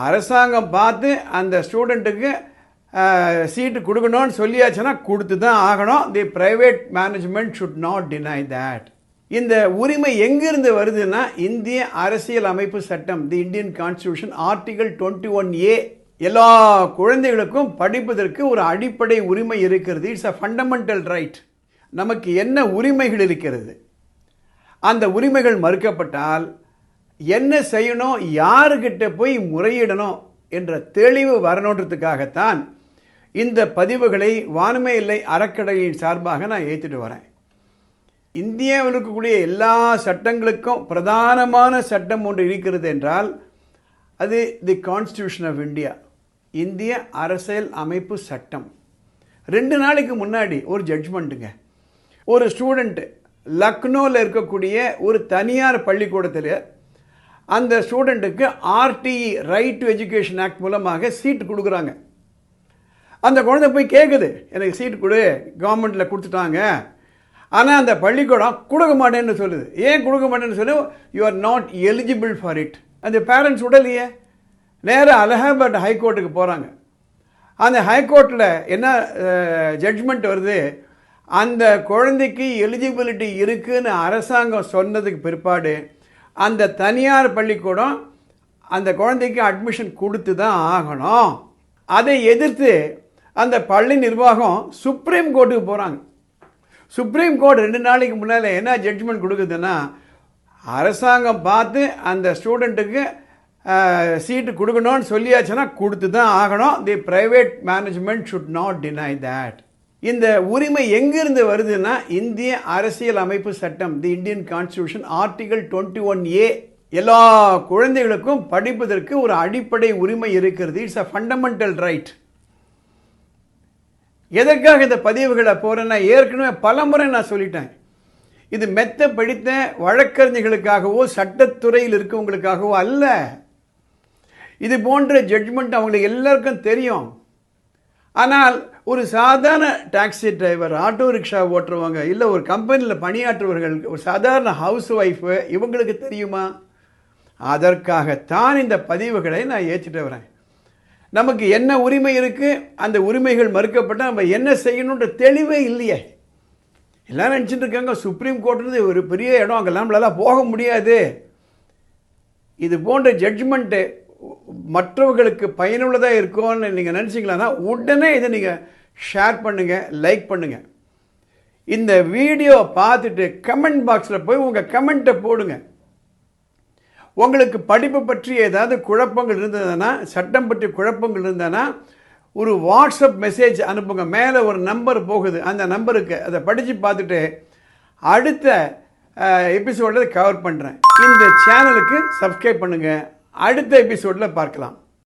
அரசாங்கம் பார்த்து அந்த ஸ்டூடெண்ட்டுக்கு சீட்டு கொடுக்கணும்னு சொல்லியாச்சுன்னா கொடுத்து தான் ஆகணும். தி private management should not deny that. இந்த உரிமை எங்கிருந்து வருதுன்னா இந்திய அரசியல் அமைப்பு சட்டம், தி இந்தியன் கான்ஸ்டிடியூஷன், ஆர்டிகல் 21A. எல்லா குழந்தைகளுக்கும் படிப்பதற்கு ஒரு அடிப்படை உரிமை இருக்கிறது. It's a fundamental right. நமக்கு என்ன உரிமைகள் இருக்கிறது, அந்த உரிமைகள் மறுக்கப்பட்டால் என்ன செய்யணும், யாருக்கிட்ட போய் முறையிடணும் என்ற தெளிவு வரணுன்றதுக்காகத்தான் இந்த பதிவுகளை வானமே இல்லை அறக்கட்டளையின் சார்பாக நான் ஏற்றிட்டு வரேன். இந்தியாவில் இருக்கக்கூடிய எல்லா சட்டங்களுக்கும் பிரதானமான சட்டம் ஒன்று இருக்கிறது என்றால் அது தி கான்ஸ்டிடியூஷன் ஆஃப் இந்தியா, இந்திய அரசியல் அமைப்பு சட்டம். 2 நாளைக்கு முன்னாடி ஒரு ஜட்ஜ்மெண்ட்டுங்க. ஒரு ஸ்டூடெண்ட்டு லக்னோவில் இருக்கக்கூடிய ஒரு தனியார் பள்ளிக்கூடத்தில் அந்த ஸ்டூடெண்ட்டுக்கு RTE, right to education act மூலமாக சீட்டு கொடுக்குறாங்க. அந்த குழந்தை போய் கேட்குது, எனக்கு சீட்டு கொடு, கவர்மெண்ட்டில் கொடுத்துட்டாங்க. ஆனால் அந்த பள்ளிக்கூடம் கொடுக்க மாட்டேன்னு சொல்லுது. ஏன் கொடுக்க மாட்டேன்னு சொல்லி, you are not eligible for it. அந்த பேரண்ட்ஸ் உடலையே நேராக அலகாபாத் ஹைகோர்ட்டுக்கு போகிறாங்க. அந்த ஹைகோர்ட்டில் என்ன ஜட்ஜ்மெண்ட் வருது, அந்த குழந்தைக்கு எலிஜிபிலிட்டி இருக்குன்னு அரசாங்கம் சொன்னதுக்கு பிற்பாடு அந்த தனியார் பள்ளிக்கூடம் அந்த குழந்தைக்கு அட்மிஷன் கொடுத்து தான் ஆகணும். அதை எதிர்த்து அந்த பள்ளி நிர்வாகம் சுப்ரீம் கோர்ட்டுக்கு போகிறாங்க. சுப்ரீம் கோர்ட் 2 நாளைக்கு முன்னால் என்ன ஜட்ஜ்மெண்ட் கொடுக்குதுன்னா, அரசாங்கம் பார்த்து அந்த ஸ்டூடெண்ட்டுக்கு சீட்டு கொடுக்கணும்னு சொல்லியாச்சுன்னா கொடுத்து தான் ஆகணும். தி private management should not deny that. இந்த உரிமை எங்கிருந்து வருதுன்னா இந்திய அரசியல் அமைப்பு சட்டம், தி இந்தியன் கான்ஸ்டிடியூஷன், ஆர்டிகல் 21A. எல்லா குழந்தைகளுக்கும் படிப்பதற்கு ஒரு அடிப்படை உரிமை இருக்கிறது. It's a fundamental right. எதற்காக இந்த பதிவுகளை போகிறேன்னா, ஏற்கனவே பலமுறை நான் சொல்லிட்டேன், இது மெத்த படித்த வழக்கறிஞர்களுக்காகவோ சட்டத்துறையில் இருக்கவங்களுக்காகவோ அல்ல. இது போன்ற ஜட்ஜ்மெண்ட் அவங்களுக்கு எல்லாருக்கும் தெரியும். ஆனால் ஒரு சாதாரண டாக்ஸி டிரைவர், ஆட்டோ ரிக்ஷா ஓட்டுறவங்க, இல்லை ஒரு கம்பெனியில் பணியாற்றுவர்கள், ஒரு சாதாரண ஹவுஸ் ஒய்ஃபு, இவங்களுக்கு தெரியுமா? அதற்காகத்தான் இந்த பதிவுகளை நான் ஏற்றிட்டு வரேன். நமக்கு என்ன உரிமை இருக்குது, அந்த உரிமைகள் மறுக்கப்பட்டால் நம்ம என்ன செய்யணுன்ற தெளிவே இல்லையே. எல்லோரும் நினச்சிட்டு இருக்காங்க சுப்ரீம் கோர்ட்டுன்றது ஒரு பெரிய இடம், அங்கெல்லாம் நம்மளால் போக முடியாது. இது போன்ற ஜட்ஜ்மெண்ட்டு மற்றவர்களுக்கு பயனுள்ளதாக இருக்கும்னு நீங்கள் நினச்சிங்களான்னா உடனே இதை நீங்கள் ஷேர் பண்ணுங்கள், லைக் பண்ணுங்கள். இந்த வீடியோ பார்த்துட்டு கமெண்ட் பாக்ஸில் போய் உங்கள் கமெண்ட்டை போடுங்க. உங்களுக்கு படிப்பு பற்றி ஏதாவது குழப்பங்கள் இருந்ததுன்னா, சட்டம் பற்றி குழப்பங்கள் இருந்ததுன்னா ஒரு வாட்ஸ்அப் மெசேஜ் அனுப்புங்க. மேலே ஒரு நம்பர் போகுது, அந்த நம்பருக்கு அதை படித்து பார்த்துட்டு அடுத்த எபிசோடில் கவர் பண்ணுறேன். இந்த சேனலுக்கு சப்ஸ்கிரைப் பண்ணுங்கள். அடுத்த எபிசோடில் பார்க்கலாம்.